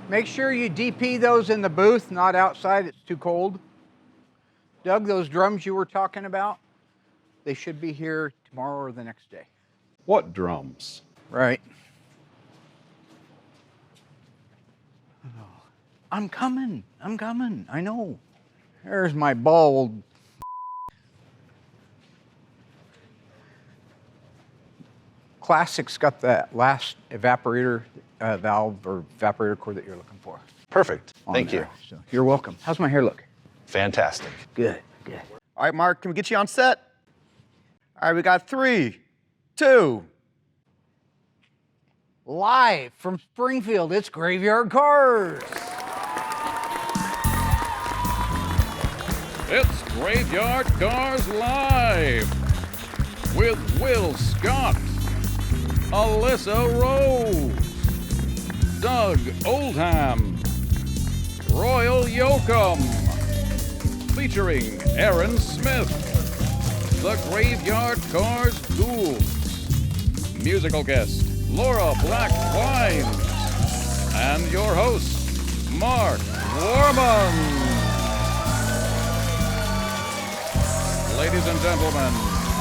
Make sure you DP those in the booth, not outside, it's too cold. Doug, those drums you were talking about, they should be here tomorrow or the next day. What drums? Right. I'm coming, I know. There's my bald. Classic's got that last evaporator valve or evaporator cord that you're looking for. Perfect. Thank you. So you're welcome. How's my hair look? Fantastic. Good, good. All right, Mark, can we get you on set? All right, we got 3, 2. Live from Springfield, it's Graveyard Carz. It's Graveyard Carz Live with Will Scott, Alyssa Rose, Doug Oldham, Royal Yoakum, featuring Aaron Smith, the Graveyard Carz Ghouls, musical guest Laura Black Wines, and your host, Mark Warman. Ladies and gentlemen,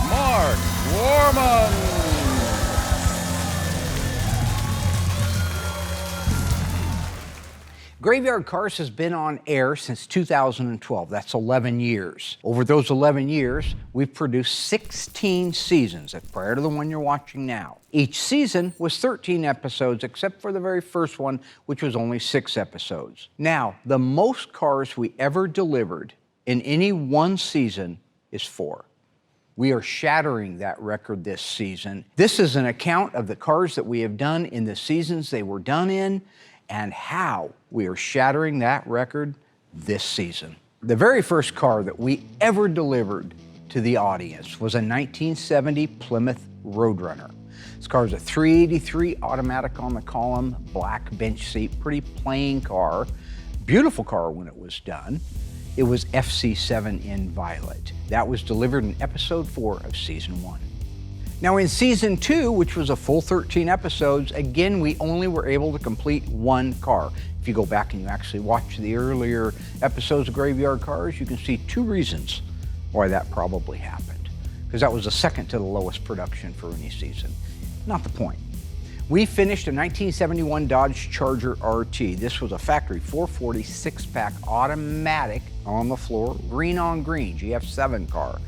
Mark Warman. Graveyard Carz has been on air since 2012. That's 11 years. Over those 11 years, we've produced 16 seasons, prior to the one you're watching now. Each season was 13 episodes, except for the very first one, which was only 6 episodes. Now, the most cars we ever delivered in any one season is 4. We are shattering that record this season. This is an account of the cars that we have done in the seasons they were done in, and how we are shattering that record this season. The very first car that we ever delivered to the audience was a 1970 Plymouth Roadrunner. This car is a 383 automatic on the column, black bench seat, pretty plain car. Beautiful car when it was done. It was FC7 in violet. That was delivered in episode 4 of season 1. Now in season 2, which was a full 13 episodes, again, we only were able to complete 1 car. If you go back and you actually watch the earlier episodes of Graveyard Carz, you can see 2 reasons why that probably happened. Because that was the second to the lowest production for any season. Not the point. We finished a 1971 Dodge Charger RT. This was a factory 440 6-pack automatic on the floor, green on green, GF7 car.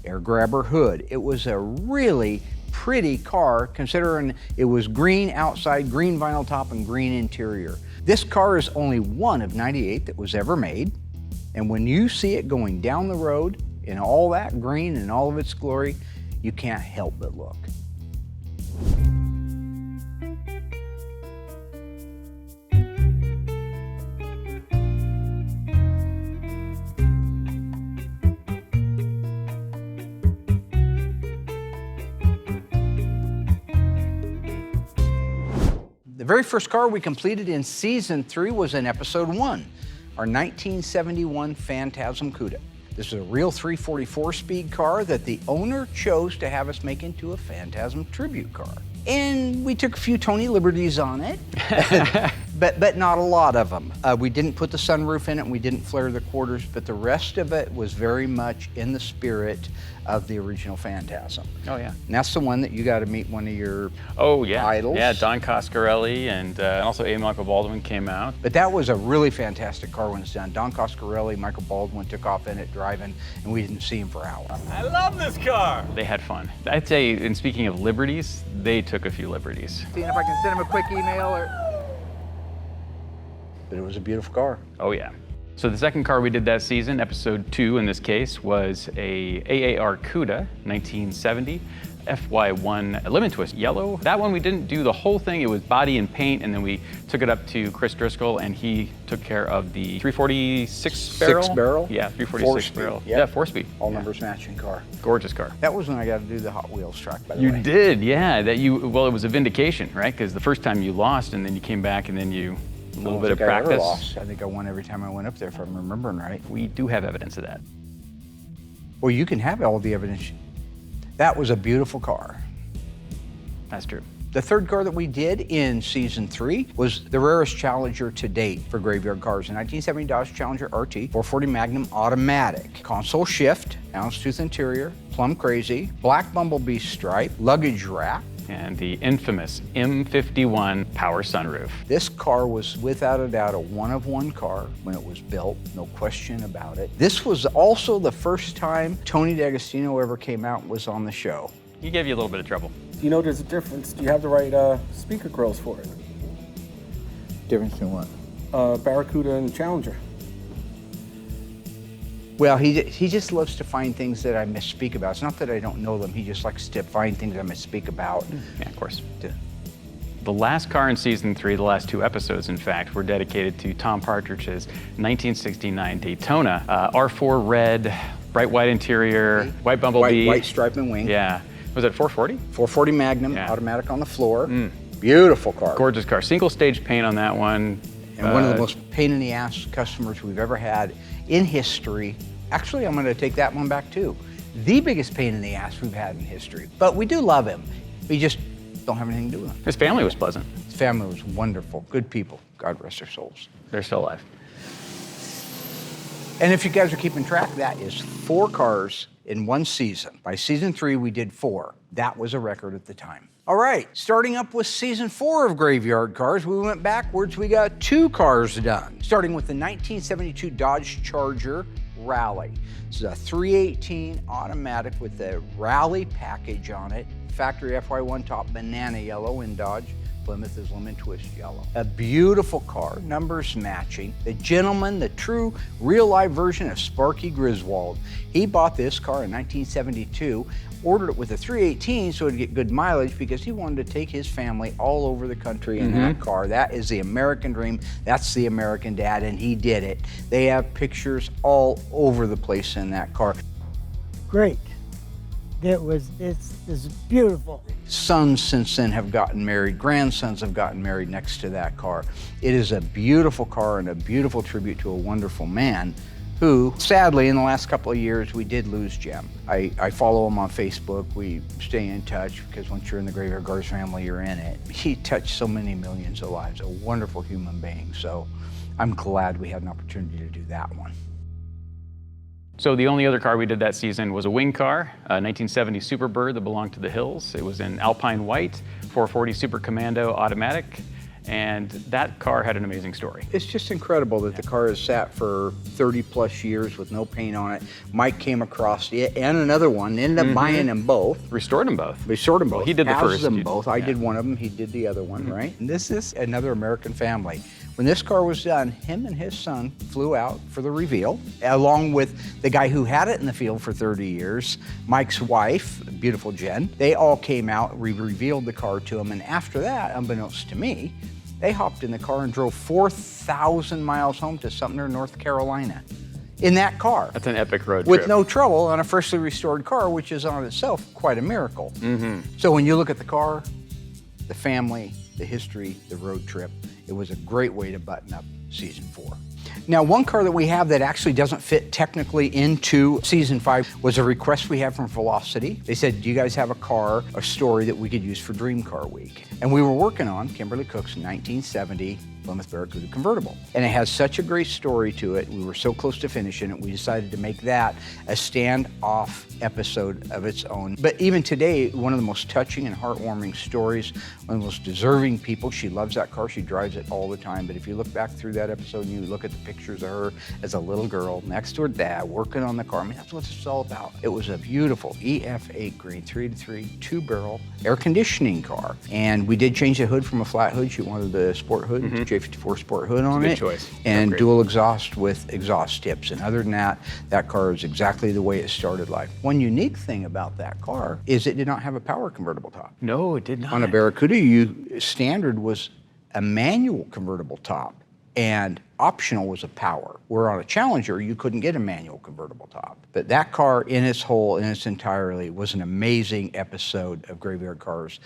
Air grabber hood. It was a really pretty car considering it was green outside, green vinyl top, and green interior. This car is only one of 98 that was ever made. And when you see it going down the road in all that green and all of its glory, you can't help but look. The very first car we completed in season 3 was in episode 1, our 1971 Phantasm Cuda. This is a real 344 speed car that the owner chose to have us make into a Phantasm tribute car. And we took a few Tony liberties on it, but not a lot of them. We didn't put the sunroof in it and we didn't flare the quarters, but the rest of it was very much in the spirit of the original Phantasm. Oh yeah. And that's the one that you got to meet one of your idols. Yeah, Don Coscarelli and also A. Michael Baldwin came out. But that was a really fantastic car when it's done. Don Coscarelli, Michael Baldwin took off in it driving, and we didn't see him for hours. I love this car. They had fun. I'd say, and speaking of liberties, they took a few liberties. Seeing if I can send him a quick email or... But it was a beautiful car. Oh yeah. So the second car we did that season, episode 2 in this case, was a AAR Cuda, 1970. FY1 Lemon Twist Yellow. That one we didn't do the whole thing. It was body and paint, and then we took it up to Chris Driscoll, and he took care of the 346 barrel. 6 barrel? Yeah, 346 barrel. Yep. Yeah, 4-speed. All numbers matching car. Gorgeous car. That was when I got to do the Hot Wheels track, by the way. You did, yeah. Well, it was a vindication, right? Because the first time you lost, and then you came back, and then you a little bit of practice. I think I won every time I went up there, if I'm remembering right. We do have evidence of that. Well, you can have all the evidence. That was a beautiful car. That's true. The third car that we did in season 3 was the rarest Challenger to date for Graveyard Cars, a 1970 Dodge Challenger RT 440 Magnum automatic. Console shift, houndstooth interior, plum crazy, black bumblebee stripe, luggage rack, and the infamous M51 power sunroof. This car was without a doubt a one-of-one car when it was built, no question about it. This was also the first time Tony D'Agostino ever came out and was on the show. He gave you a little bit of trouble. Do you know there's a difference? Do you have the right speaker grills for it? Difference in what? Barracuda and Challenger. Well, he just loves to find things that I misspeak about. It's not that I don't know them, he just likes to find things I misspeak about. Yeah, of course. The last car in season 3, the last 2 episodes, in fact, were dedicated to Tom Partridge's 1969 Daytona. R4 red, bright white interior, white bumblebee. White stripe and wing. Yeah. Was it 440? 440 Magnum, Yeah. automatic on the floor. Beautiful car. Gorgeous car. Single stage paint on that one. And one of the most pain in the ass customers we've ever had in history. Actually, I'm going to take that one back too. The biggest pain in the ass we've had in history. But we do love him. We just don't have anything to do with him. His family was pleasant. His family was wonderful. Good people. God rest their souls. They're still alive. And if you guys are keeping track, that is 4 cars in one season. By season 3, we did 4. That was a record at the time. All right, starting up with season 4 of Graveyard Cars, we went backwards. We got 2 cars done, starting with the 1972 Dodge Charger Rally. This is a 318 automatic with the Rally package on it. Factory FY1 top, banana yellow in Dodge. Plymouth is lemon twist yellow. A beautiful car, numbers matching. The gentleman, the true real life version of Sparky Griswold. He bought this car in 1972, ordered it with a 318 so it'd get good mileage because he wanted to take his family all over the country in that car. That is the American dream. That's the American dad, and he did it. They have pictures all over the place in that car. Great. It's beautiful. Sons since then have gotten married, grandsons have gotten married next to that car. It is a beautiful car and a beautiful tribute to a wonderful man who, sadly, in the last couple of years, we did lose Jim. I follow him on Facebook. We stay in touch because once you're in the Graveyard Cars family, you're in it. He touched so many millions of lives, a wonderful human being. So I'm glad we had an opportunity to do that one. So the only other car we did that season was a wing car, a 1970 Superbird that belonged to the Hills. It was in Alpine White, 440 Super Commando automatic, and that car had an amazing story. It's just incredible that the car has sat for 30 plus years with no paint on it. Mike came across it and another one, ended up buying them both. Restored them both. Restored them both. Well, he did the Has first. them both. I did one of them, he did the other one, right? And this is another American family. When this car was done, him and his son flew out for the reveal, along with the guy who had it in the field for 30 years, Mike's wife, beautiful Jen. They all came out, we revealed the car to him, and after that, unbeknownst to me, they hopped in the car and drove 4,000 miles home to Sumter, North Carolina, in that car. That's an epic road with trip. no trouble on a freshly restored car, which is on itself quite a miracle. So when you look at the car, the family, the history, the road trip, it was a great way to button up season 4. Now, one car that we have that actually doesn't fit technically into season 5 was a request we had from Velocity. They said, do you guys have a car, a story that we could use for Dream Car Week? And we were working on Kimberly Cook's 1970 Plymouth Barracuda Convertible. And it has such a great story to it. We were so close to finishing it, we decided to make that a stand-off episode of its own. But even today, one of the most touching and heartwarming stories, one of the most deserving people. She loves that car, she drives it all the time. But if you look back through that episode and you look at the pictures of her as a little girl next to her dad working on the car, I mean, that's what it's all about. It was a beautiful EF8 green 3-3 2-barrel air conditioning car. And we did change the hood from a flat hood. She wanted the sport hood, J54 sport hood on Good it. choice. And Upgrade. dual exhaust with exhaust tips. And other than that, that car is exactly the way it started life. One unique thing about that car is it did not have a power convertible top. No, it did not. On a Barracuda, standard was a manual convertible top, and optional was a power. Where on a Challenger, you couldn't get a manual convertible top. But that car in its whole, in its entirety, was an amazing episode of Graveyard Cars.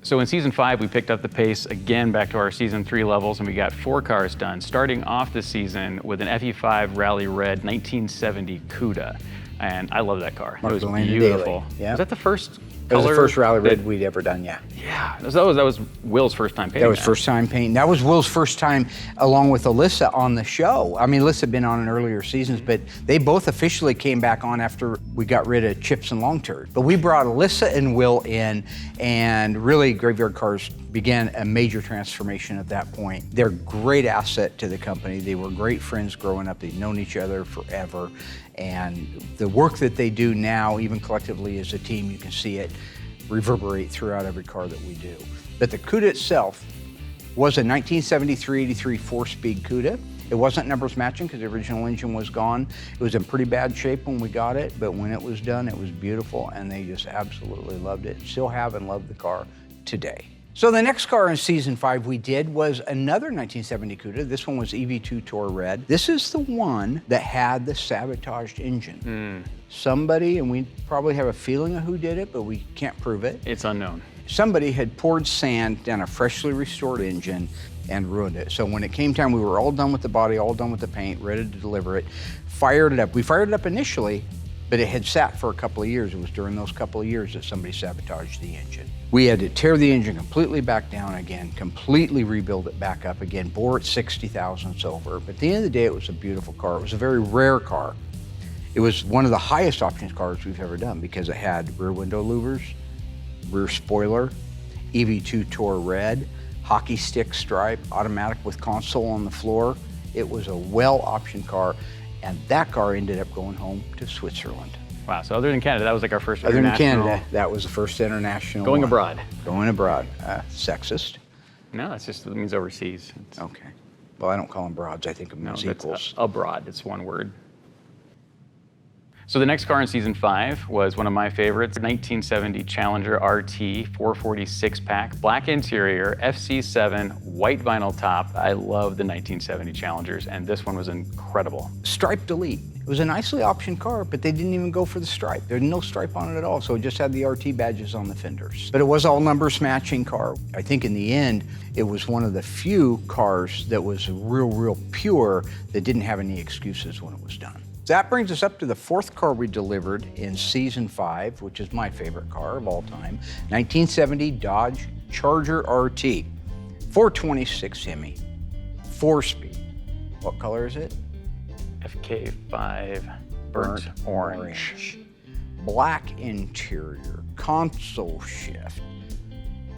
So in season 5, we picked up the pace again back to our season 3 levels, and we got 4 cars done, starting off the season with an FE5 Rally Red 1970 Cuda. And I love that car. Mark it was Delaney beautiful. Daly, yeah. Was that the first It was the color first rally red that- we'd ever done, yeah. Yeah, that was Will's first time painting That was first time painting. That was Will's first time, along with Alyssa, on the show. I mean, Alyssa had been on in earlier seasons, but they both officially came back on after we got rid of Chips and Long Turd. But we brought Alyssa and Will in, and really Graveyard Carz began a major transformation at that point. They're a great asset to the company. They were great friends growing up. They'd known each other forever. And the work that they do now, even collectively as a team, you can see it reverberate throughout every car that we do. But the Cuda itself was a 1973-83 four-speed Cuda. It wasn't numbers matching because the original engine was gone. It was in pretty bad shape when we got it, but when it was done, it was beautiful, and they just absolutely loved it. Still have and love the car today. So the next car in season 5 we did was another 1970 Cuda. This one was EV2 Tour Red. This is the one that had the sabotaged engine. Somebody, and we probably have a feeling of who did it, but we can't prove it. It's unknown. Somebody had poured sand down a freshly restored engine and ruined it. So when it came time, we were all done with the body, all done with the paint, ready to deliver it, fired it up. We fired it up initially, but it had sat for a couple of years. It was during those couple of years that somebody sabotaged the engine. We had to tear the engine completely back down again, completely rebuild it back up again, bore it 60 thousandths over. But at the end of the day, it was a beautiful car. It was a very rare car. It was one of the highest options cars we've ever done because it had rear window louvers, rear spoiler, EV2 Tour Red, hockey stick stripe, automatic with console on the floor. It was a well-optioned car, and that car ended up going home to Switzerland. Wow, so other than Canada, that was like our first Other than international... Canada, that was the first international Going one. abroad. Going abroad. Sexist. No, that's just, it means overseas. Okay. Well, I don't call them broads. I think of them No, as that's equals. abroad, it's one word. So the next car in season 5 was one of my favorites, 1970 Challenger RT 446 pack, black interior, FC7, white vinyl top. I love the 1970 Challengers, and this one was incredible. Stripe Delete. It was a nicely optioned car, but they didn't even go for the stripe. There's no stripe on it at all, so it just had the RT badges on the fenders. But it was all numbers matching car. I think in the end, it was one of the few cars that was real pure that didn't have any excuses when it was done. That brings us up to the 4th car we delivered in season 5, which is my favorite car of all time, 1970 Dodge Charger RT, 426 Hemi, 4-speed. What color is it? FK5 burnt orange. Black interior, console shift,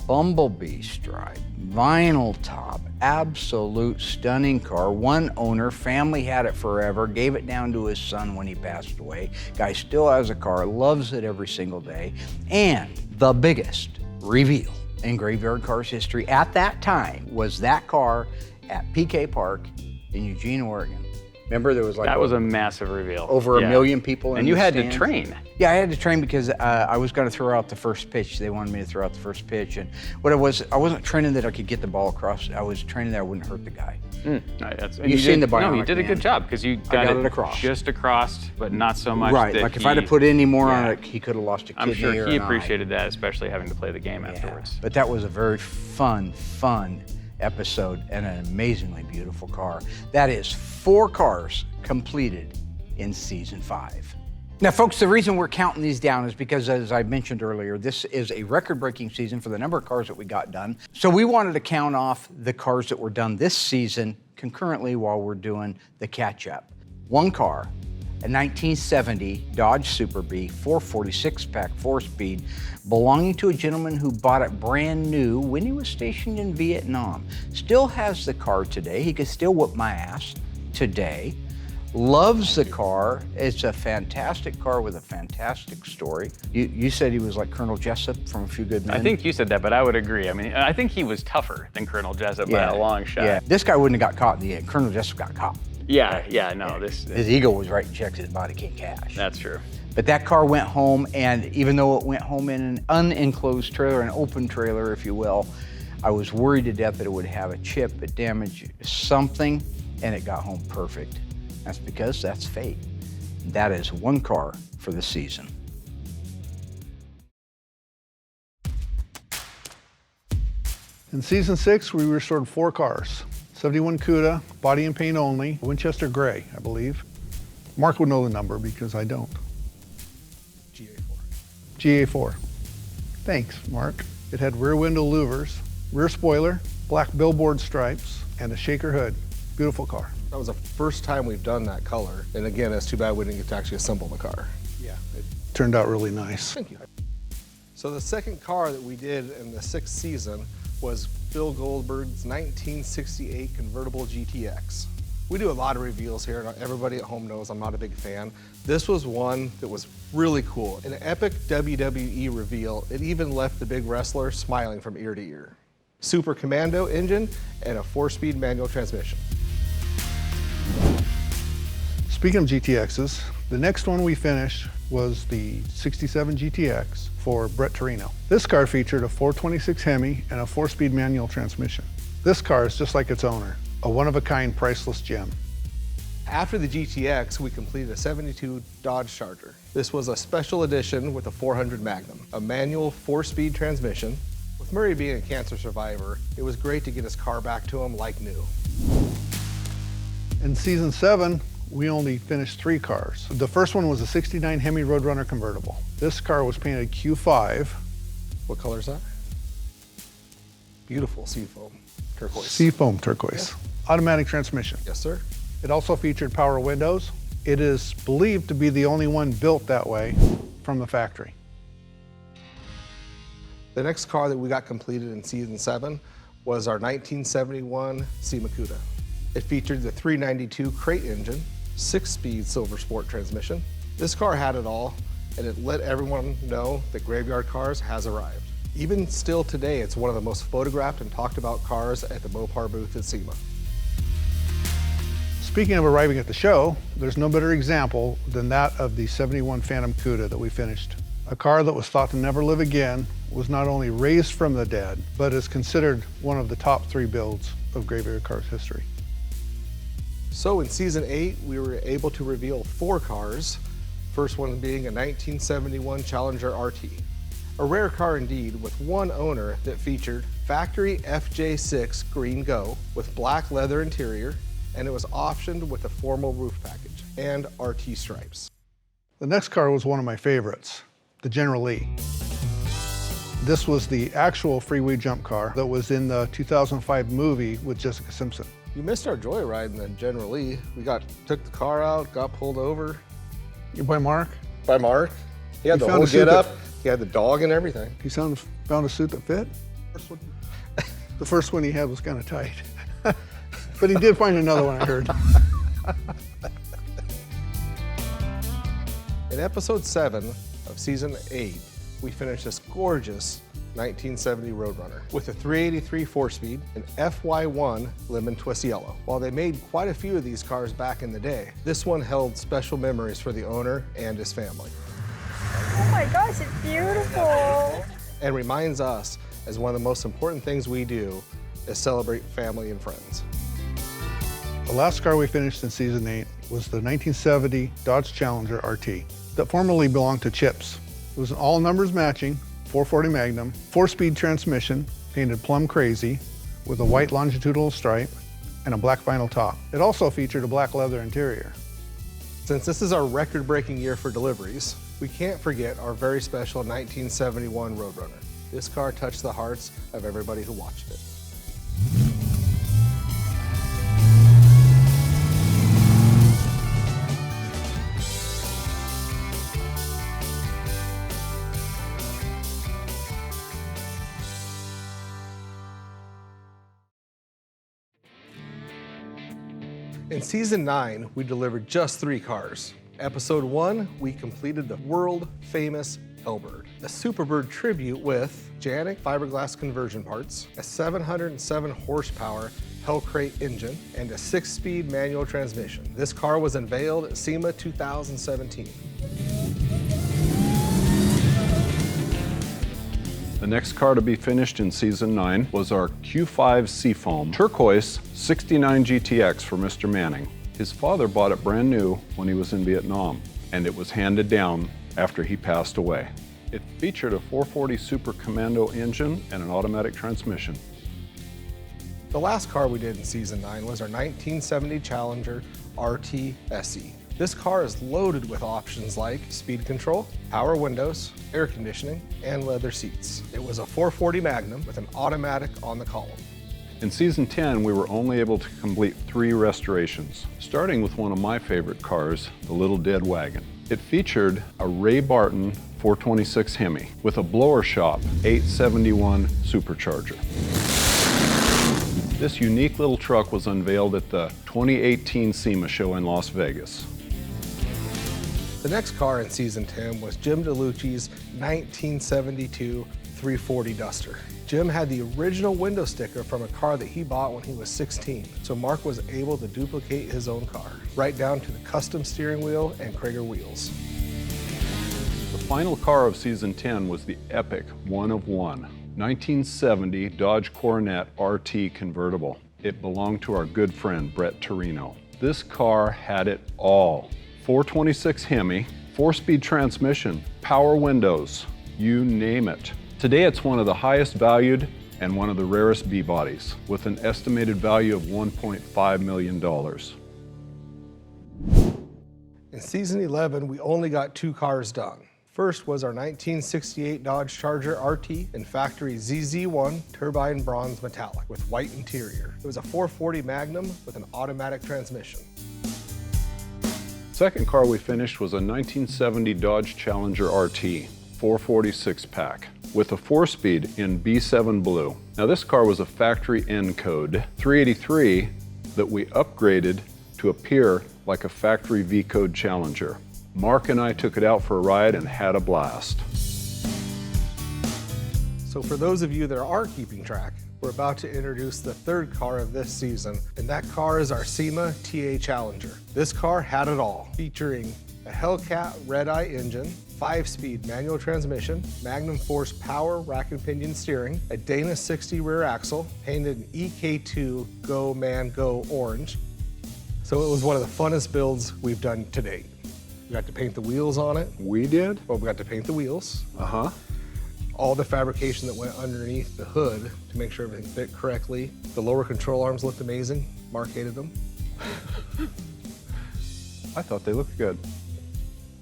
bumblebee stripe, vinyl top, absolute stunning car. One owner, family had it forever, gave it down to his son when he passed away. Guy still has a car, loves it every single day. And the biggest reveal in Graveyard Carz history at that time was that car at PK Park in Eugene, Oregon. Remember, there was like That was a massive reveal. over Yeah. a million people in And you the had stands. to train. Yeah, I had to train because I was going to throw out the first pitch. They wanted me to throw out the first pitch. And what it was, I wasn't training that I could get the ball across. I was training that I wouldn't hurt the guy. You've seen the No, you bionic did a man. good job because you I got got it across. just across, but not so much Right, that like if I'd have put any more on Yeah. it, he could have lost a kidney I'm sure or he an eye. appreciated that, especially having to play the game Yeah, afterwards. but that was a very fun episode and an amazingly beautiful car. That is 4 cars completed in season 5. Now, folks, the reason we're counting these down is because, as I mentioned earlier, this is a record-breaking season for the number of cars that we got done. So we wanted to count off the cars that were done this season concurrently while we're doing the catch-up. One car, a 1970 Dodge Super Bee 446-pack 4-speed, belonging to a gentleman who bought it brand new when he was stationed in Vietnam. Still has the car today. He could still whoop my ass today. Loves the car. It's a fantastic car with a fantastic story. You said he was like Colonel Jessup from A Few Good Men? I think you said that, but I would agree. I mean, I think he was tougher than Colonel Jessup by a long shot. Yeah, this guy wouldn't have got caught in the end. Colonel Jessup got caught. His ego was writing checks, his body can't cash. That's true. But that car went home, and even though it went home in an unenclosed trailer, an open trailer, if you will, I was worried to death that it would have a chip, it damaged something, and it got home perfect. That's because that's fate. That is 1 car for the season. In season 6, we restored 4 cars. 71 Cuda, body and paint only, Winchester gray, I believe. Mark would know the number because I don't. GA4. Thanks, Mark. It had rear window louvers, rear spoiler, black billboard stripes, and a shaker hood. Beautiful car. That was the first time we've done that color. And again, it's too bad we didn't get to actually assemble the car. Yeah, it turned out really nice. Thank you. So the second car that we did in the 6th season was Phil Goldberg's 1968 Convertible GTX. We do a lot of reveals here, and everybody at home knows I'm not a big fan. This was one that was really cool. An epic WWE reveal. It even left the big wrestler smiling from ear to ear. Super Commando engine and a 4-speed manual transmission. Speaking of GTXs, the next one we finished was the 67 GTX for Brett Torino. This car featured a 426 Hemi and a 4-speed manual transmission. This car is just like its owner, a one-of-a-kind priceless gem. After the GTX, we completed a 72 Dodge Charger. This was a special edition with a 400 Magnum, a manual 4-speed transmission. With Murray being a cancer survivor, it was great to get his car back to him like new. In season 7, we only finished 3 cars. The first one was a 69 Hemi Roadrunner convertible. This car was painted Q5. What color is that? Beautiful seafoam turquoise. Seafoam turquoise. Yeah. Automatic transmission. Yes, sir. It also featured power windows. It is believed to be the only one built that way from the factory. The next car that we got completed in season 7 was our 1971 SEMA Cuda. It featured the 392 crate engine, 6-speed Silver Sport transmission. This car had it all, and it let everyone know that Graveyard Carz has arrived. Even still today, it's one of the most photographed and talked about cars at the Mopar booth at SEMA. Speaking of arriving at the show, there's no better example than that of the 71 Phantom Cuda that we finished. A car that was thought to never live again, was not only raised from the dead, but is considered one of the top 3 builds of Graveyard Carz history. So in season 8, we were able to reveal 4 cars. First one being a 1971 Challenger RT. A rare car indeed, with one owner that featured factory FJ6 green go with black leather interior, and it was optioned with a formal roof package and RT stripes. The next car was one of my favorites, the General Lee. This was the actual freeway jump car that was in the 2005 movie with Jessica Simpson. You missed our joyride in the General Lee. We took the car out, got pulled over. You by Mark? By Mark. He had the whole get up. He had the dog and everything. He found a suit that fit? The first one he had was kind of tight. But he did find another one, I heard. In episode 7 of season 8, we finished this gorgeous 1970 Roadrunner with a 383 4-speed and FY1 lemon twist yellow. While they made quite a few of these cars back in the day, this one held special memories for the owner and his family. Oh my gosh, it's beautiful. And reminds us, as one of the most important things we do, is celebrate family and friends. The last car we finished in season 8 was the 1970 Dodge Challenger RT that formerly belonged to Chips. It was an all numbers matching 440 Magnum, 4-speed transmission, painted plum crazy, with a white longitudinal stripe and a black vinyl top. It also featured a black leather interior. Since this is our record-breaking year for deliveries, we can't forget our very special 1971 Roadrunner. This car touched the hearts of everybody who watched it. In season 9, we delivered just 3 cars. Episode 1, we completed the world-famous Hellbird, a Superbird tribute with Janik fiberglass conversion parts, a 707 horsepower Hellcrate engine, and a 6-speed manual transmission. This car was unveiled at SEMA 2017. The next car to be finished in season 9 was our Q5 Seafoam Turquoise 69 GTX for Mr. Manning. His father bought it brand new when he was in Vietnam, and it was handed down after he passed away. It featured a 440 Super Commando engine and an automatic transmission. The last car we did in season 9 was our 1970 Challenger RT SE. This car is loaded with options like speed control, power windows, air conditioning, and leather seats. It was a 440 Magnum with an automatic on the column. In season 10, we were only able to complete 3 restorations, starting with one of my favorite cars, the Little Dead Wagon. It featured a Ray Barton 426 Hemi with a blower shop 871 supercharger. This unique little truck was unveiled at the 2018 SEMA show in Las Vegas. The next car in season 10 was Jim DeLucci's 1972 340 Duster. Jim had the original window sticker from a car that he bought when he was 16, so Mark was able to duplicate his own car, right down to the custom steering wheel and Krager wheels. The final car of season 10 was the epic one of one, 1970 Dodge Coronet RT convertible. It belonged to our good friend Brett Torino. This car had it all. 426 Hemi, 4-speed transmission, power windows, you name it. Today it's one of the highest valued and one of the rarest B-bodies, with an estimated value of $1.5 million. In season 11, we only got 2 cars done. First was our 1968 Dodge Charger RT in factory ZZ1 turbine bronze metallic with white interior. It was a 440 Magnum with an automatic transmission. Second car we finished was a 1970 Dodge Challenger RT, 446 pack, with a 4-speed in B7 blue. Now this car was a factory N code 383 that we upgraded to appear like a factory V code Challenger. Mark and I took it out for a ride and had a blast. So for those of you that are keeping track, we're about to introduce the third car of this season, and that car is our SEMA TA Challenger. This car had it all, featuring a Hellcat red-eye engine, 5-speed manual transmission, Magnum Force power rack and pinion steering, a Dana 60 rear axle, painted in EK2 Go Man Go orange. So it was one of the funnest builds we've done to date. We got to paint the wheels on it. We did? Well, we got to paint the wheels. Uh-huh. All the fabrication that went underneath the hood to make sure everything fit correctly. The lower control arms looked amazing. Mark hated them. I thought they looked good.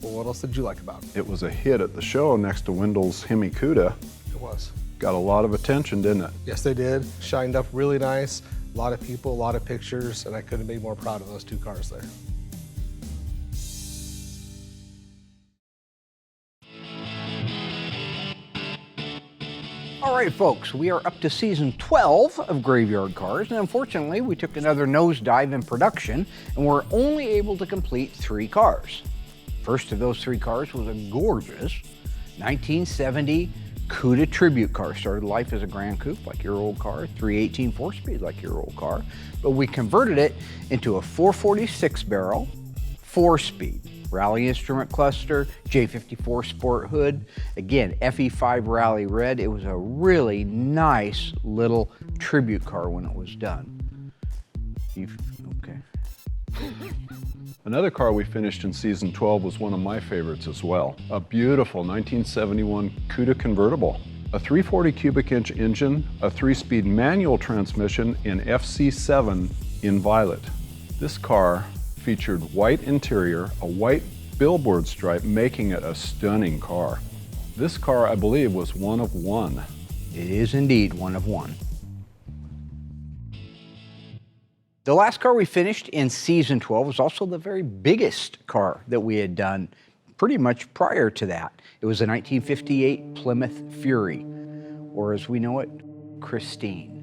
Well, what else did you like about it? It was a hit at the show next to Wendell's Hemi Cuda. It was. Got a lot of attention, didn't it? Yes, they did. Shined up really nice. A lot of people, a lot of pictures, and I couldn't be more proud of those 2 cars there. All right, folks, we are up to season 12 of Graveyard Carz, and unfortunately, we took another nosedive in production, and we're only able to complete 3 cars. First of those 3 cars was a gorgeous 1970 Cuda tribute car. Started life as a Grand Coupe, like your old car, 318 4-speed, like your old car, but we converted it into a 446 barrel, 4-speed. Rally instrument cluster, J54 sport hood. Again, FE5 Rally red. It was a really nice little tribute car when it was done. Okay. Another car we finished in season 12 was one of my favorites as well. A beautiful 1971 Cuda Convertible. A 340 cubic inch engine, a 3-speed manual transmission in FC7 in violet. This car featured white interior, a white billboard stripe, making it a stunning car. This car, I believe, was one of one. It is indeed one of one. The last car we finished in season 12 was also the very biggest car that we had done pretty much prior to that. It was a 1958 Plymouth Fury, or as we know it, Christine.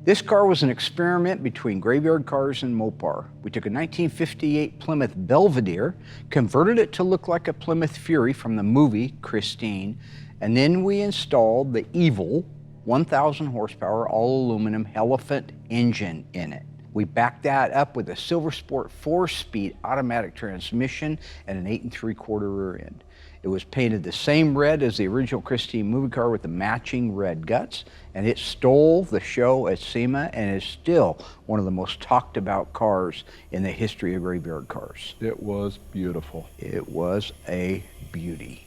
This car was an experiment between Graveyard Carz and Mopar. We took a 1958 Plymouth Belvedere, converted it to look like a Plymouth Fury from the movie Christine, and then we installed the evil 1,000 horsepower all aluminum Elephant engine in it. We backed that up with a Silver Sport 4-speed automatic transmission and an 8 3/4 rear end. It was painted the same red as the original Christine movie car with the matching red guts, and it stole the show at SEMA and is still one of the most talked about cars in the history of Graveyard Carz. It was beautiful. It was a beauty.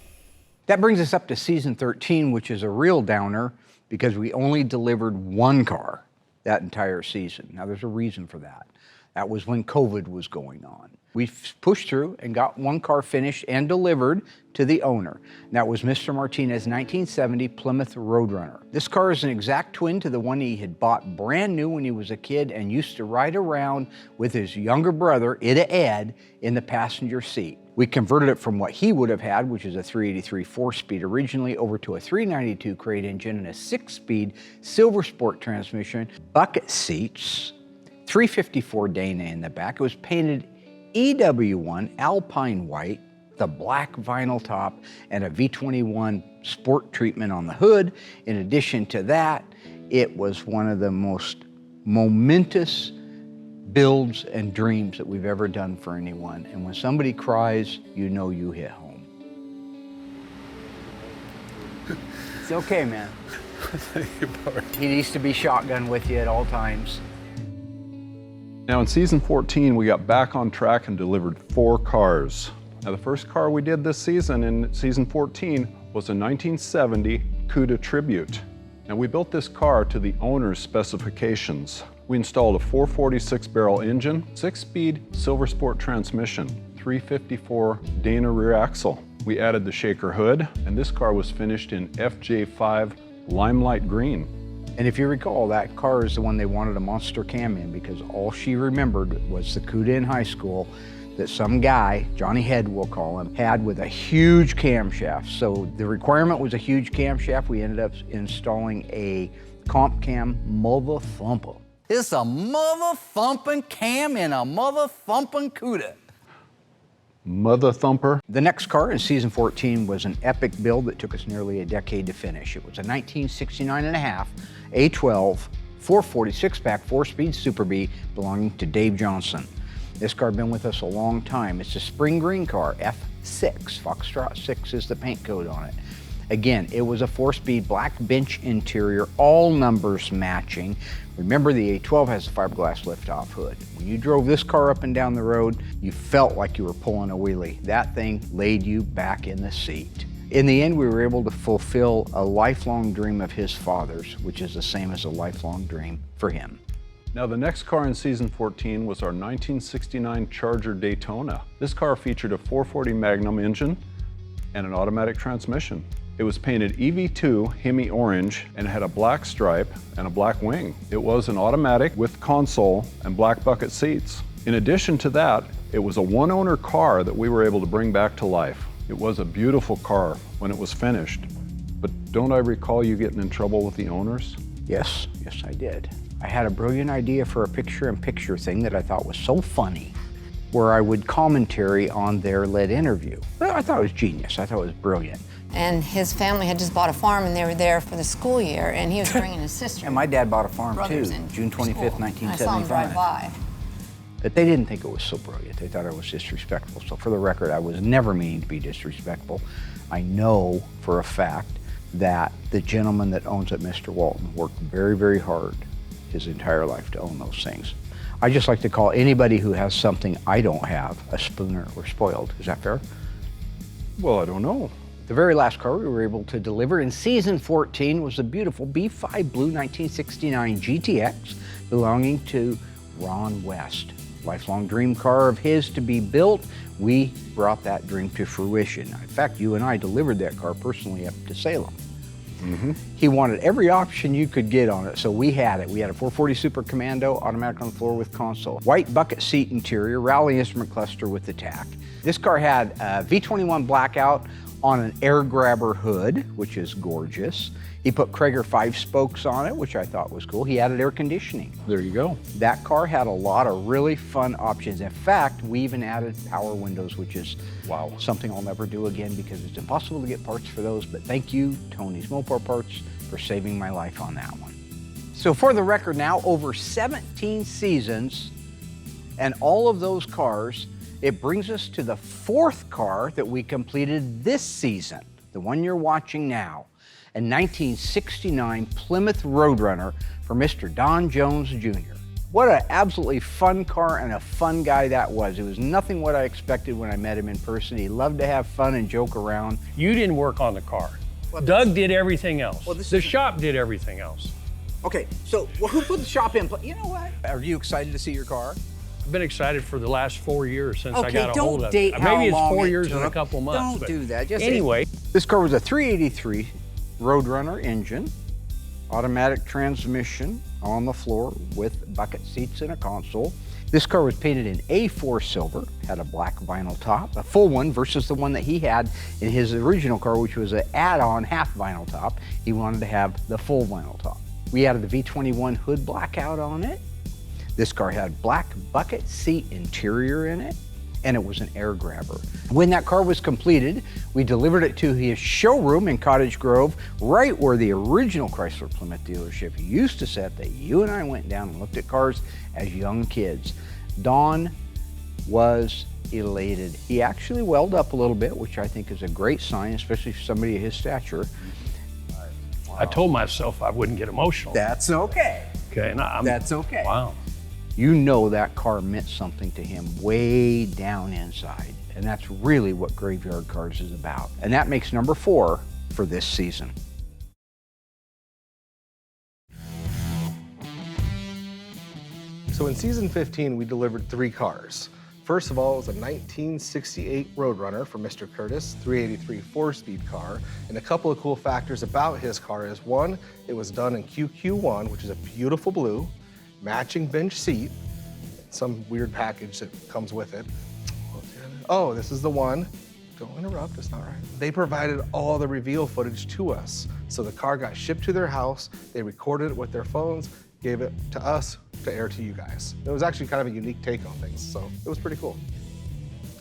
That brings us up to season 13, which is a real downer because we only delivered 1 car that entire season. Now there's a reason for that. That was when COVID was going on. We pushed through and got one car finished and delivered to the owner. And that was Mr. Martinez's 1970 Plymouth Roadrunner. This car is an exact twin to the one he had bought brand new when he was a kid and used to ride around with his younger brother, Ed, in the passenger seat. We converted it from what he would have had, which is a 383 4-speed originally, over to a 392 crate engine and a 6-speed Silver Sport transmission, bucket seats, 354 Dana in the back. It was painted EW1 Alpine White, the black vinyl top, and a V21 sport treatment on the hood. In addition to that, it was one of the most momentous builds and dreams that we've ever done for anyone. And when somebody cries, you know you hit home. It's okay, man. Thank you, Bart. He needs to be shotgun with you at all times. Now in season 14, we got back on track and delivered 4 cars. Now the first car we did this season in season 14 was a 1970 Cuda Tribute. Now we built this car to the owner's specifications. We installed a 446 barrel engine, 6-speed Silver Sport transmission, 354 Dana rear axle. We added the shaker hood, and this car was finished in FJ5 Limelight Green. And if you recall, that car is the one they wanted a monster cam in because all she remembered was the Cuda in high school that some guy, Johnny Head we'll call him, had with a huge camshaft. So the requirement was a huge camshaft. We ended up installing a comp cam mother thumper. It's a mother thumping cam in a mother thumping Cuda. Mother thumper. The next car in season 14 was an epic build that took us nearly a decade to finish. It was a 1969.5 A12 446-pack 4-speed Super B belonging to Dave Johnson. This car had been with us a long time. It's a spring green car, F6. Foxtrot 6 is the paint code on it. Again, it was a 4-speed black bench interior, all numbers matching. Remember, the A12 has a fiberglass lift-off hood. When you drove this car up and down the road, you felt like you were pulling a wheelie. That thing laid you back in the seat. In the end, we were able to fulfill a lifelong dream of his father's, which is the same as a lifelong dream for him. Now the next car in season 14 was our 1969 Charger Daytona. This car featured a 440 Magnum engine and an automatic transmission. It was painted EV2 Hemi Orange and had a black stripe and a black wing. It was an automatic with console and black bucket seats. In addition to that, it was a one-owner car that we were able to bring back to life. It was a beautiful car when it was finished. But don't I recall you getting in trouble with the owners? Yes, I did. I had a brilliant idea for a picture-in-picture thing that I thought was so funny, where I would commentary on their lead interview. Well, I thought it was genius. I thought it was brilliant. And his family had just bought a farm and they were there for the school year and he was bringing his sister. And my dad bought a farm too, June 25th, 1975. I saw him drive by. But they didn't think it was so brilliant. They thought it was disrespectful. So for the record, I was never meaning to be disrespectful. I know for a fact that the gentleman that owns it, Mr. Walton, worked very, very hard his entire life to own those things. I just like to call anybody who has something I don't have a spooner or spoiled. Is that fair? Well, I don't know. The very last car we were able to deliver in season 14 was the beautiful B5 Blue 1969 GTX belonging to Ron West. Lifelong dream car of his to be built. We brought that dream to fruition. In fact, you and I delivered that car personally up to Salem. Mm-hmm. He wanted every option you could get on it, so we had it. We had a 440 Super Commando, automatic on the floor with console, white bucket seat interior, rally instrument cluster with the tack. This car had a V21 blackout on an air grabber hood, which is gorgeous. He put Krager 5 spokes on it, which I thought was cool. He added air conditioning. There you go. That car had a lot of really fun options. In fact, we even added power windows, which is something I'll never do again because it's impossible to get parts for those. But thank you, Tony's Mopar Parts, for saving my life on that one. So for the record now, over 17 seasons and all of those cars, it brings us to the 4th car that we completed this season, the one you're watching now. A 1969 Plymouth Roadrunner for Mr. Don Jones Jr. What an absolutely fun car and a fun guy that was. It was nothing what I expected when I met him in person. He loved to have fun and joke around. You didn't work on the car. Doug did everything else. The shop did everything else. Okay, so who put the shop in? You know what? Are you excited to see your car? I've been excited for the last 4 years since I Okay, got a hold don't of date it. how Maybe it's long 4 it years and a took. couple months. Don't but do that. Just anyway. This car was a 383 Roadrunner engine, automatic transmission on the floor with bucket seats and a console. This car was painted in A4 silver, had a black vinyl top, a full one versus the one that he had in his original car, which was an add-on half vinyl top. He wanted to have the full vinyl top. We added the V21 hood blackout on it. This car had black bucket seat interior in it, and it was an air grabber. When that car was completed, we delivered it to his showroom in Cottage Grove, right where the original Chrysler Plymouth dealership used to sit that you and I went down and looked at cars as young kids. Don was elated. He actually welled up a little bit, which I think is a great sign, especially for somebody of his stature. Wow. I told myself I wouldn't get emotional. That's okay. Okay, That's okay. Wow. You know that car meant something to him way down inside. And that's really what Graveyard Carz is about. And that makes number 4 for this season. So in season 15, we delivered 3 cars. First of all, it was a 1968 Roadrunner for Mr. Curtis, 383 4-speed car. And a couple of cool factors about his car is, one, it was done in QQ1, which is a beautiful blue, matching bench seat, some weird package that comes with it. Oh, this is the one. Don't interrupt, it's not right. They provided all the reveal footage to us. So the car got shipped to their house, they recorded it with their phones, gave it to us to air to you guys. It was actually kind of a unique take on things, so it was pretty cool.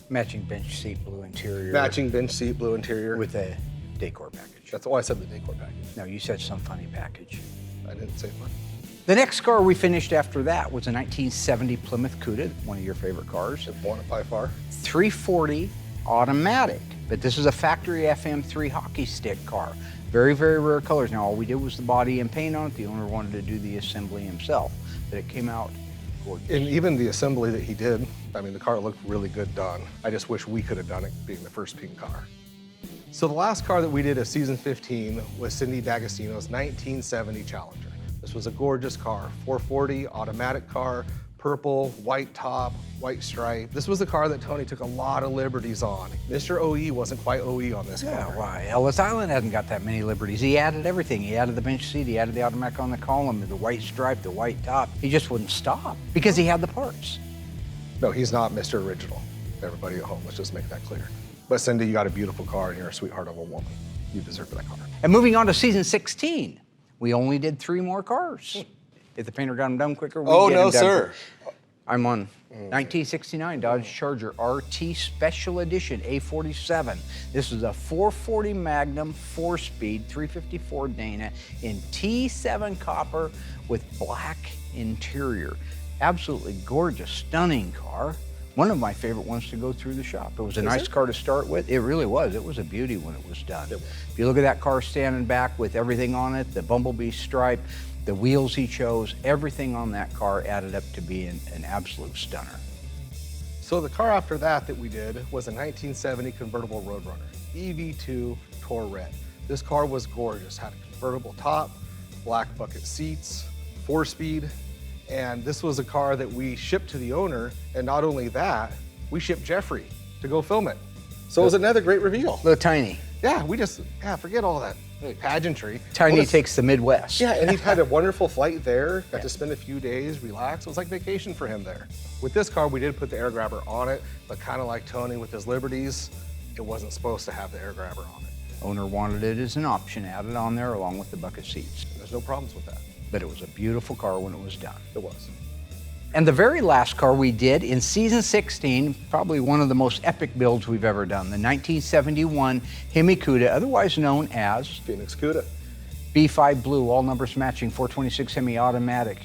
Matching bench seat, blue interior. Matching bench seat, blue interior. With a decor package. That's why I said the decor package. No, you said some funny package. I didn't say funny. The next car we finished after that was a 1970 Plymouth Cuda, one of your favorite cars. Won it by far. 340 automatic, but this is a factory FM3 hockey stick car. Very, very rare colors. Now, all we did was the body and paint on it. The owner wanted to do the assembly himself, but it came out gorgeous. And even the assembly that he did, I mean, the car looked really good done. I just wish we could have done it being the first pink car. So the last car that we did of season 15 was Cindy D'Agostino's 1970 Challenger. This was a gorgeous car, 440 automatic car, purple, white top, white stripe. This was the car that Tony took a lot of liberties on. Mr. OE wasn't quite OE on this car. Yeah, why? Ellis Island hasn't got that many liberties. He added everything. He added the bench seat, he added the automatic on the column, the white stripe, the white top. He just wouldn't stop because he had the parts. No, he's not Mr. Original. Everybody at home, let's just make that clear. But Cindy, you got a beautiful car and you're a sweetheart of a woman. You deserve that car. And moving on to season 16, we only did 3 more cars. If the painter got them done quicker, we'd get them done quicker. I'm on 1969 Dodge Charger RT Special Edition A47. This is a 440 Magnum 4-speed 354 Dana in T7 copper with black interior. Absolutely gorgeous, stunning car. One of my favorite ones to go through the shop. It was a nice car to start with. It really was. It was a beauty when it was done. If you look at that car standing back with everything on it, the bumblebee stripe, the wheels he chose, everything on that car added up to be an absolute stunner. So the car after that we did was a 1970 convertible Roadrunner, EV2 Tour Red. This car was gorgeous, had a convertible top, black bucket seats, 4-speed, and this was a car that we shipped to the owner, and not only that, we shipped Jeffrey to go film it. So it was another great reveal. The Tiny. Yeah, forget all that pageantry. Tiny takes the Midwest. Yeah, and he had a wonderful flight there, got to spend a few days, relax. It was like vacation for him there. With this car, we did put the air grabber on it, but kind of like Tony with his Liberties, it wasn't supposed to have the air grabber on it. Owner wanted it as an option, added on there along with the bucket seats. There's no problems with that. But it was a beautiful car when it was done. It was. And the very last car we did in season 16, probably one of the most epic builds we've ever done, the 1971 Hemi Cuda, otherwise known as Phoenix Cuda. B5 blue, all numbers matching, 426 Hemi automatic.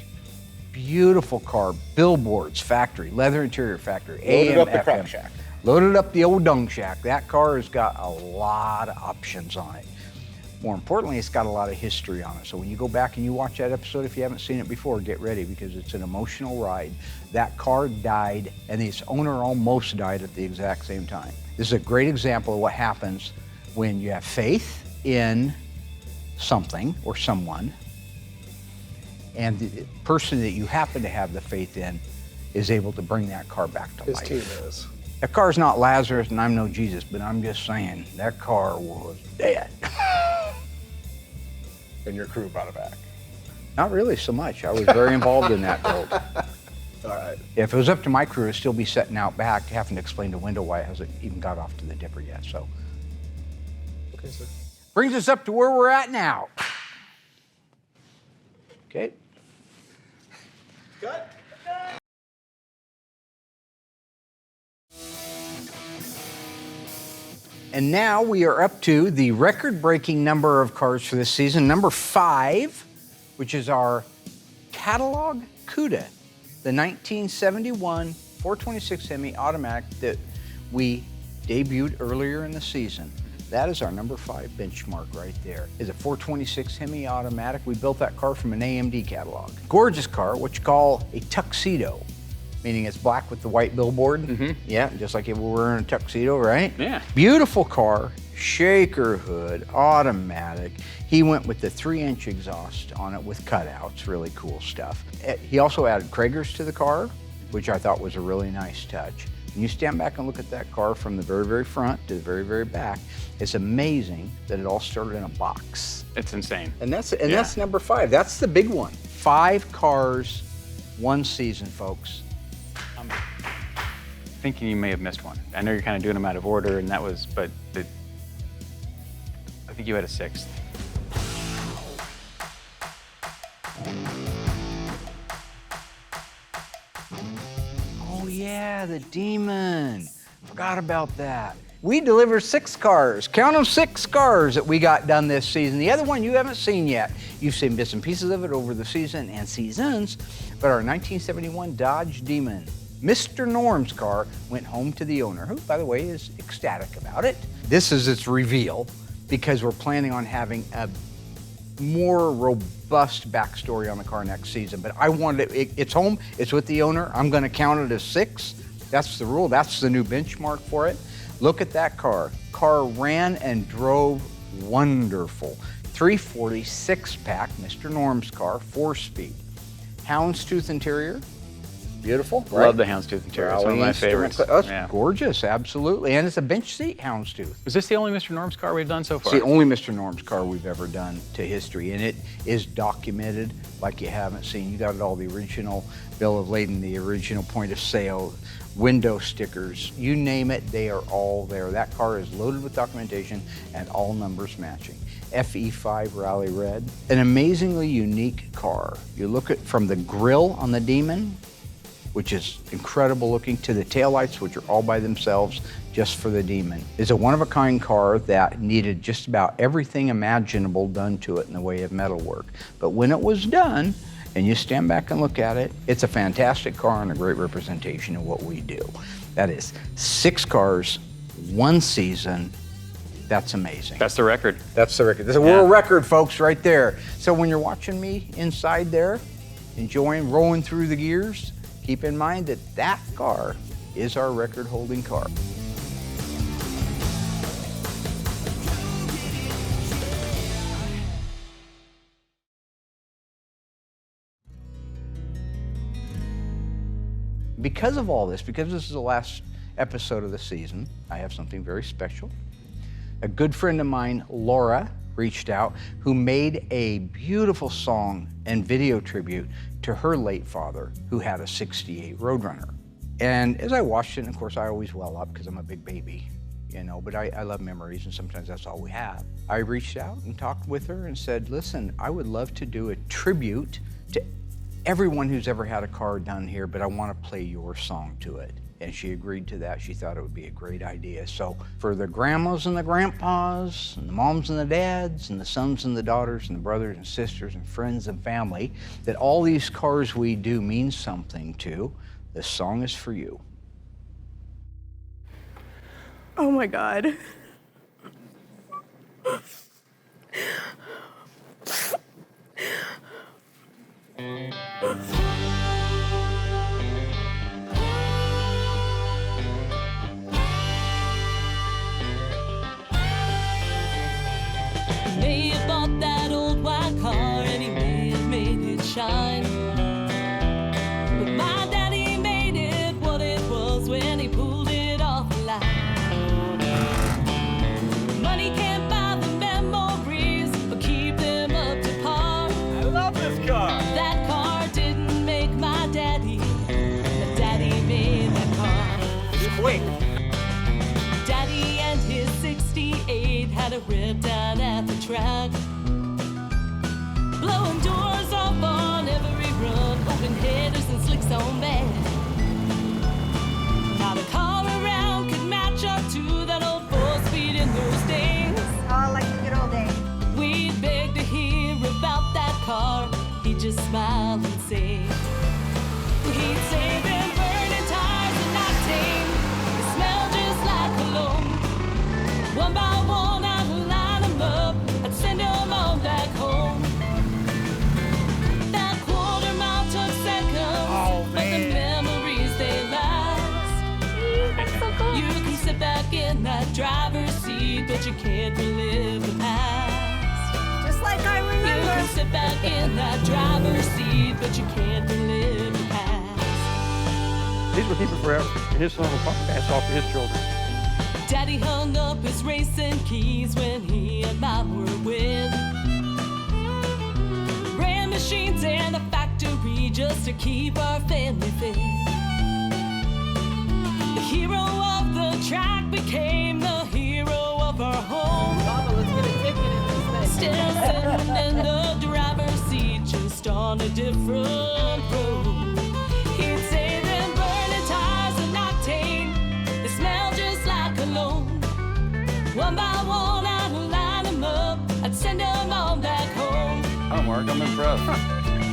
Beautiful car, billboards, factory, leather interior factory, Loaded AM, up the FM. crap shack. Loaded up the old dung shack. That car has got a lot of options on it. More importantly, it's got a lot of history on it. So when you go back and you watch that episode, if you haven't seen it before, get ready because it's an emotional ride. That car died and its owner almost died at the exact same time. This is a great example of what happens when you have faith in something or someone, and the person that you happen to have the faith in is able to bring that car back to His life. team is. That car's not Lazarus and I'm no Jesus, but I'm just saying, that car was dead. And your crew brought it back. Not really so much. I was very involved in that build. All right. If it was up to my crew, it'd still be sitting out back, having to explain to Window why it hasn't even got off to the dipper yet, so. Okay, sir. Brings us up to where we're at now. Okay. Cut. And now we are up to the record-breaking number of cars for this season, number 5, which is our catalog Cuda, the 1971 426 Hemi automatic that we debuted earlier in the season. That is our number 5 benchmark right there. It's a 426 Hemi automatic. We built that car from an AMD catalog. Gorgeous car, what you call a tuxedo, meaning it's black with the white billboard. Mm-hmm. Yeah, just like if we were in a tuxedo, right? Yeah. Beautiful car, shaker hood, automatic. He went with the 3-inch exhaust on it with cutouts, really cool stuff. He also added Kragers to the car, which I thought was a really nice touch. When you stand back and look at that car from the very, very front to the very, very back, it's amazing that it all started in a box. It's insane. And that's number 5. That's the big one. 5 cars, 1 season, folks. I'm thinking you may have missed one. I know you're kind of doing them out of order, and that was, but I think you had a 6th. Oh yeah, the Demon. Forgot about that. We delivered 6 cars. Count them, 6 cars that we got done this season. The other one you haven't seen yet. You've seen bits and pieces of it over the season and seasons, but our 1971 Dodge Demon, Mr. Norm's car, went home to the owner, who, by the way, is ecstatic about it. This is its reveal because we're planning on having a more robust backstory on the car next season, but I wanted it's home, it's with the owner. I'm gonna count it as 6. That's the rule, that's the new benchmark for it. Look at that car. Car ran and drove wonderful. 340 6-pack, Mr. Norm's car, 4-speed. Houndstooth interior, beautiful. Right? Love the houndstooth interior. It's one of my favorites. That's Yeah. gorgeous, absolutely. And it's a bench seat houndstooth. Is this the only Mr. Norm's car we've done so far? It's the only Mr. Norm's car we've ever done to history, and it is documented like you haven't seen. You got it all, the original bill of lading, the original point of sale, window stickers, you name it, they are all there. That car is loaded with documentation and all numbers matching. FE5 Rally Red, an amazingly unique car. You look at from the grille on the Demon, which is incredible looking, to the taillights, which are all by themselves just for the Demon. It's a one-of-a-kind car that needed just about everything imaginable done to it in the way of metalwork. But when it was done, and you stand back and look at it, it's a fantastic car and a great representation of what we do. That is 6 cars, 1 season. That's amazing. That's the record. That's the record. That's a world record, folks, right there. So when you're watching me inside there, enjoying rolling through the gears, keep in mind that that car is our record-holding car. Because of all this, because this is the last episode of the season, I have something very special. A good friend of mine, Laura, reached out, who made a beautiful song and video tribute to her late father, who had a '68 Roadrunner. And as I watched it, and of course I always well up because I'm a big baby, you know, but I love memories and sometimes that's all we have. I reached out and talked with her and said, listen, I would love to do a tribute to everyone who's ever had a car done here, but I want to play your song to it. And she agreed to that. She thought it would be a great idea. So for the grandmas and the grandpas, and the moms and the dads, and the sons and the daughters, and the brothers and sisters, and friends and family, that all these cars we do mean something to, this song is for you. Oh my God. He may have bought that old white car and he may have made it shine, but my daddy made track. Blowing doors off on every run, hoping headers and slicks on back. Not a car around could match up to that old 4-speed in those days. Oh, like the good old days. We'd beg to hear about that car. He'd just smile and say, he'd say them burning tires and octane, they smell just like cologne. One by one I'd line them up, I'd send them all back home. That quarter mile took seconds, but the memories they last. That's so cool. You can sit back in that driver's seat, but you can't relive the past. Just like I You remember. can sit back in that driver's seat, but you can't relive the past. These will keep it forever. And his son will pass off to his children. Daddy hung up his racing keys when he and Mom were with. Ran machines in a factory just to keep our family fit. The hero of the track became the hero of our home. Mama, let's get a ticket in this thing. Still sitting in the driver's seat, just on a different road. He'd say them burning tires and octane, they smell just like cologne. One by one I'd line them up, I'd send them all back home. Oh, Mark, I'm impressed.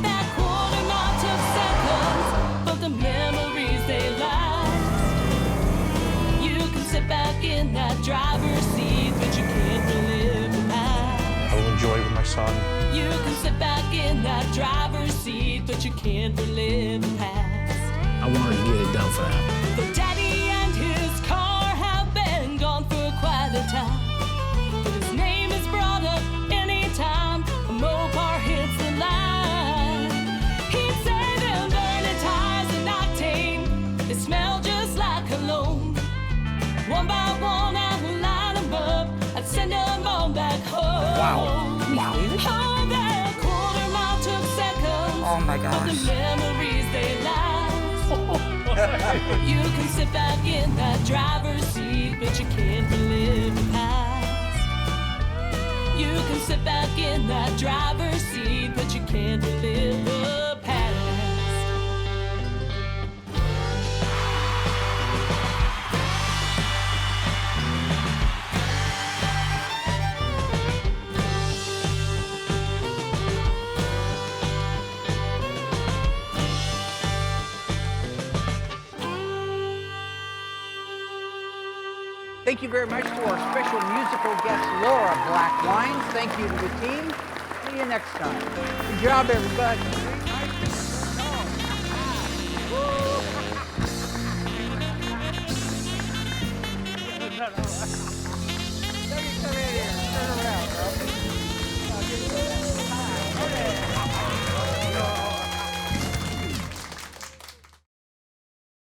That quarter mile took seconds, but the memories they last. You can sit back in that driver's seat, but you can't relive the past. I will enjoy with my son. You can sit back in that driver's seat, but you can't relive the past. I wanted to get it done for him. But Daddy and his car have been gone for quite a time. But his name is brought up anytime a Mopar hits the line. He'd say them burning tires and octane, they smell just like cologne. One by one I would line them up, I'd send them all back home. Wow. Oh, that quarter mile took seconds. Oh my But gosh. the memories they last. You can sit back in that driver's seat, but you can't relive the past. You can sit back in that driver's seat, but you can't relive the past. Thank you very much to our special musical guest, Laura Blackwines. Thank you to the team. See you next time. Good job, everybody.